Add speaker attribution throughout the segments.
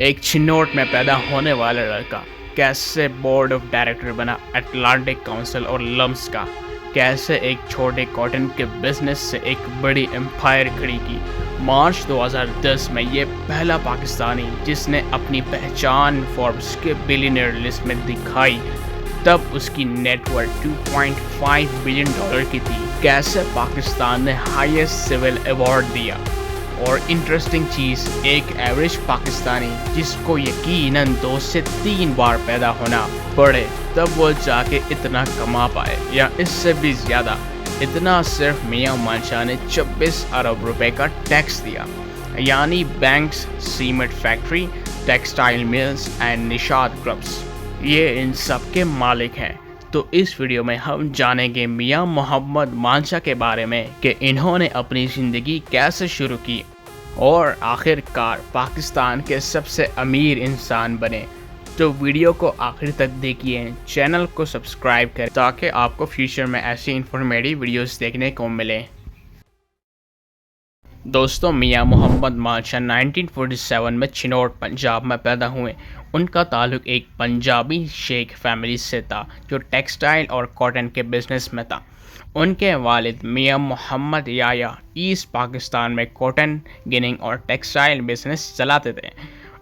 Speaker 1: ایک چنوٹ میں پیدا ہونے والا لڑکا کیسے بورڈ آف ڈائریکٹر بنا اٹلانٹک کاؤنسل اور لمس کا، کیسے ایک چھوٹے کاٹن کے بزنس سے ایک بڑی امپائر کھڑی کی۔ مارچ 2010 میں یہ پہلا پاکستانی جس نے اپنی پہچان فوربس کے بلینئر لسٹ میں دکھائی، تب اس کی نیٹ ورتھ $2.5 بلین کی تھی۔ کیسے پاکستان نے ہائیسٹ سول ایوارڈ دیا، اور انٹرسٹنگ چیز، ایک ایوریج پاکستانی جس کو یقیناً 2 سے 3 بار پیدا ہونا پڑے تب وہ جا کے اتنا کما پائے، یا اس سے بھی زیادہ۔ اتنا صرف میاں مانشاہ نے 26 ارب روپے کا ٹیکس دیا، یعنی banks, cement factory, textile mills and Nishat groups یہ ان سب کے مالک ہیں۔ تو اس ویڈیو میں ہم جانیں گے میاں محمد مانشاہ کے بارے میں کہ انہوں نے اپنی زندگی کیسے شروع کی اور آخر کار پاکستان کے سب سے امیر انسان بنے۔ تو ویڈیو کو آخر تک دیکھیے، چینل کو سبسکرائب کریں تاکہ آپ کو فیوچر میں ایسی انفارمیٹیو ویڈیوز دیکھنے کو ملے۔ دوستوں، میاں محمد مانشاہ 1947 میں چنوٹ پنجاب میں پیدا ہوئے۔ ان کا تعلق ایک پنجابی شیخ فیملی سے تھا جو ٹیکسٹائل اور کاٹن کے بزنس میں تھا۔ ان کے والد میاں محمد یحییٰ ایسٹ پاکستان میں کاٹن گننگ اور ٹیکسٹائل بزنس چلاتے تھے۔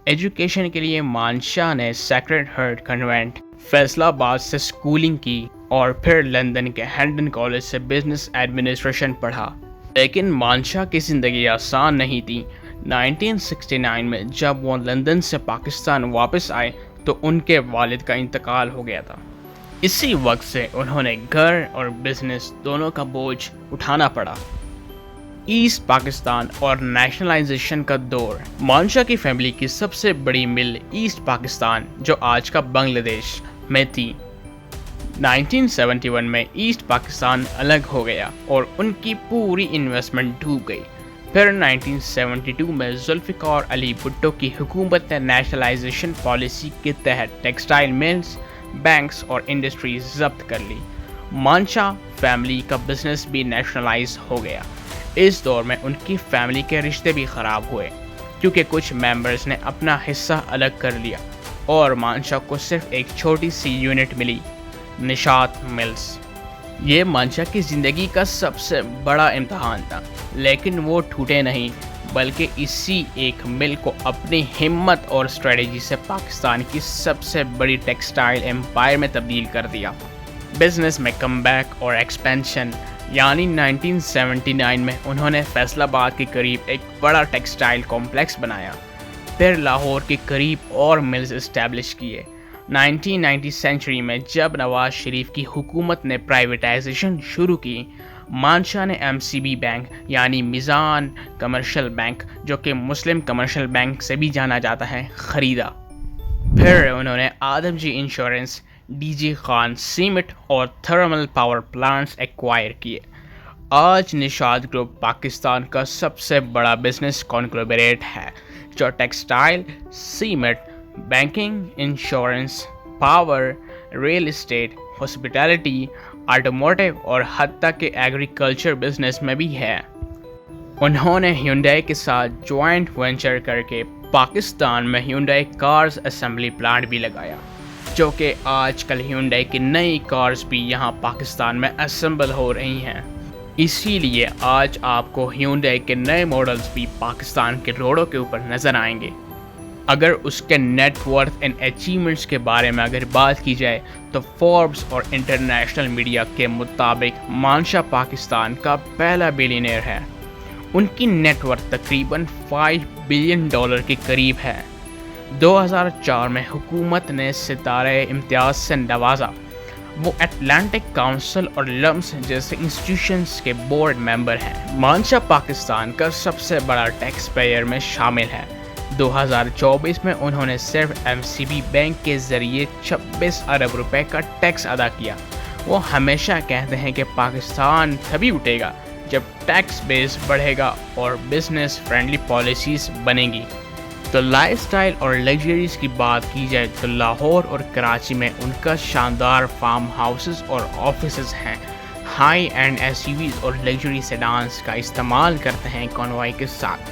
Speaker 1: ایجوکیشن کے لیے مانشاہ نے سیکرڈ ہارٹ کنوینٹ، فیصل آباد سے اسکولنگ کی اور پھر لندن کے ہینڈن کالج سے بزنس ایڈمنسٹریشن پڑھا۔ لیکن مانشاہ کی زندگی آسان نہیں تھی۔ 1969 میں جب وہ لندن سے پاکستان واپس آئے تو ان کے والد کا انتقال ہو گیا تھا۔ اسی وقت سے انہوں نے گھر اور بزنس دونوں کا بوجھ اٹھانا پڑا۔ ایسٹ پاکستان اور نیشنلائزیشن کا دور۔ مانشاہ کی فیملی کی سب سے بڑی مل ایسٹ پاکستان جو آج کا بنگلہ دیش میں تھی۔ 1971 میں ایسٹ پاکستان الگ ہو گیا اور ان کی پوری انویسٹمنٹ ڈوب گئی۔ پھر 1972 میں ذوالفقار علی بھٹو کی حکومت نے نیشنلائزیشن پالیسی کے تحت ٹیکسٹائل ملز، بینکس اور انڈسٹریز ضبط کر لی۔ مانشاہ فیملی کا بزنس بھی نیشنلائز ہو گیا۔ اس دور میں ان کی فیملی کے رشتے بھی خراب ہوئے کیونکہ کچھ ممبرز نے اپنا حصہ الگ کر لیا اور مانشاہ کو صرف ایک چھوٹی سی یونٹ ملی، نشاد ملز۔ یہ مانشاہ کی زندگی کا سب سے بڑا امتحان تھا، لیکن وہ ٹوٹے نہیں بلکہ اسی ایک مل کو اپنی ہمت اور اسٹریٹجی سے پاکستان کی سب سے بڑی ٹیکسٹائل امپائر میں تبدیل کر دیا۔ بزنس میں کم بیک اور ایکسپینشن، یعنی 1979 میں انہوں نے فیصل آباد کے قریب ایک بڑا ٹیکسٹائل کمپلیکس بنایا، پھر لاہور کے قریب اور ملز اسٹیبلش کیے۔ 1990 سینچری میں جب نواز شریف کی حکومت نے پرائیویٹائزیشن شروع کی، مانشاہ نے MCB بینک یعنی میزان کمرشل بینک، جو کہ مسلم کمرشل بینک سے بھی جانا جاتا ہے، خریدا۔ پھر انہوں نے آدم جی انشورنس، DG خان سیمنٹ اور تھرمل پاور پلانٹس ایکوائر کیے۔ آج نشاد گروپ پاکستان کا سب سے بڑا بزنس کانگلومیریٹ ہے جو textile, cement, banking, insurance, power, real estate, hospitality, automotive اور حتیٰ کہ ایگریکلچر بزنس میں بھی ہے۔ انہوں نے ہیونڈائی کے ساتھ جوائنٹ وینچر کر کے پاکستان میں ہیونڈائی کارز اسمبلی پلانٹ بھی لگایا، جو کہ آج کل ہیونڈائی کی نئی کارز بھی یہاں پاکستان میں اسمبل ہو رہی ہیں۔ اسی لیے آج آپ کو ہیونڈائی کے نئے ماڈلز بھی پاکستان کے روڈوں کے اوپر نظر آئیں گے۔ اگر اس کے نیٹ ورتھ اینڈ اچیومنٹس کے بارے میں اگر بات کی جائے تو فوربس اور انٹرنیشنل میڈیا کے مطابق مانشاہ پاکستان کا پہلا بلینئر ہے۔ ان کی نیٹ ورتھ تقریباً $5 بلین کے قریب ہے۔ 2004 میں حکومت نے ستارہ امتیاز سے نوازا۔ وہ اٹلانٹک کاؤنسل اور لمس جیسے انسٹیٹیوشنز کے بورڈ ممبر ہیں۔ مانشاہ پاکستان کا سب سے بڑا ٹیکس پیئر میں شامل ہے۔ 2024 میں انہوں نے صرف MCB بینک کے ذریعے 26 ارب روپے کا ٹیکس ادا کیا۔ وہ ہمیشہ کہتے ہیں کہ پاکستان تبھی اٹھے گا جب ٹیکس بیس بڑھے گا اور بزنس فرینڈلی پالیسیز بنیں گی۔ تو لائف سٹائل اور لگژریز کی بات کی جائے تو لاہور اور کراچی میں ان کا شاندار فارم ہاؤسز اور آفیسز ہیں۔ ہائی اینڈ SUVs اور لگژری سیڈانز کا استعمال کرتے ہیں کانوائی کے ساتھ۔